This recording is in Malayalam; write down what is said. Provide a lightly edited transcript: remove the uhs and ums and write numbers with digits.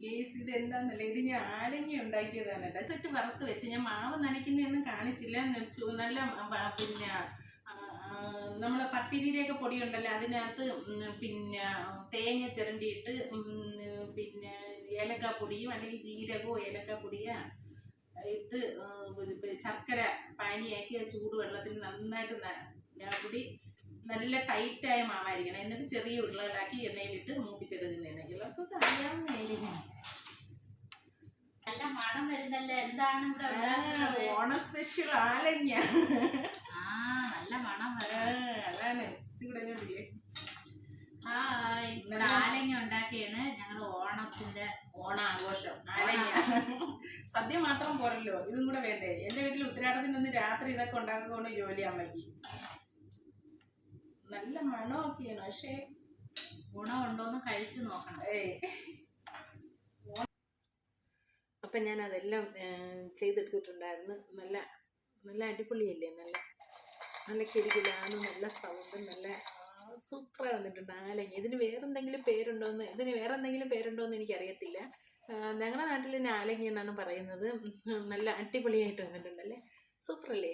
കേസ് ഇത് എന്താന്നല്ല, ഇത് ഞാൻ ആലങ്ങി ഉണ്ടാക്കിയതാണ് കേട്ടോ. സെറ്റ് വറുത്ത് വെച്ച് ഞാൻ മാവ് നനയ്ക്കുന്നതൊന്നും കാണിച്ചില്ല. നല്ല പിന്നെ നമ്മളെ പത്തിരിയുടെയൊക്കെ പൊടി ഉണ്ടല്ലോ, അതിനകത്ത് പിന്നെ തേങ്ങ ചിരണ്ടിയിട്ട് പിന്നെ ഏലക്കാപ്പൊടിയും അല്ലെങ്കിൽ ജീരകമോ ഏലക്കാപ്പൊടിയോ ഇട്ട് ശർക്കര പാനിയാക്കി ചൂടുവെള്ളത്തിൽ നന്നായിട്ട് പൊടി നല്ല ടൈറ്റായ മാവായിരിക്കണം. എന്നിട്ട് ചെറിയ ഉരുളകളാക്കി എണ്ണയിലിട്ട് മൂപ്പിച്ചെടുക്കുന്നതാണ്. ഇവർക്കൊക്കെ അറിയാവുന്നതായിരിക്കും. നല്ല മണം വരുന്നല്ലോ. എന്താണ് ഇവിടെ ഓണം സ്പെഷ്യൽ ആലങ്ങ. നല്ല മണം അതാണ് ഇവിടെ ഇവിടെ ആലങ്ങ ഉണ്ടാക്കിയാണ് ഞങ്ങള് ഓണത്തിന്റെ ഓണാഘോഷം. ആലങ്ങ സദ്യ മാത്രം പോരല്ലോ, ഇതും കൂടെ വേണ്ടേ. എന്റെ വീട്ടിൽ ഉത്തരാടത്തിനൊന്ന് രാത്രി ഇതൊക്കെ ഉണ്ടാക്കുന്ന ജോലി അമ്മയ്ക്ക്. നല്ല മണമൊക്കെയാണ്, പക്ഷേ ഗുണമുണ്ടോന്ന് കഴിച്ചു നോക്കണം. അപ്പൊ ഞാൻ അതെല്ലാം ചെയ്തെടുത്തിട്ടുണ്ടായിരുന്നു. നല്ല നല്ല അടിപൊളിയല്ലേ, നല്ല നല്ല കിരികിലാണ്, നല്ല സൗണ്ടും, നല്ല സൂപ്പറായി വന്നിട്ടുണ്ട് ആലങ്ങ. ഇതിന് വേറെന്തെങ്കിലും പേരുണ്ടോയെന്ന് എനിക്കറിയത്തില്ല. ഞങ്ങളുടെ നാട്ടിൽ തന്നെ ആലങ്ങ എന്നാണ് പറയുന്നത്. നല്ല അടിപൊളിയായിട്ട് വന്നിട്ടുണ്ടല്ലേ, സൂപ്പറല്ലേ.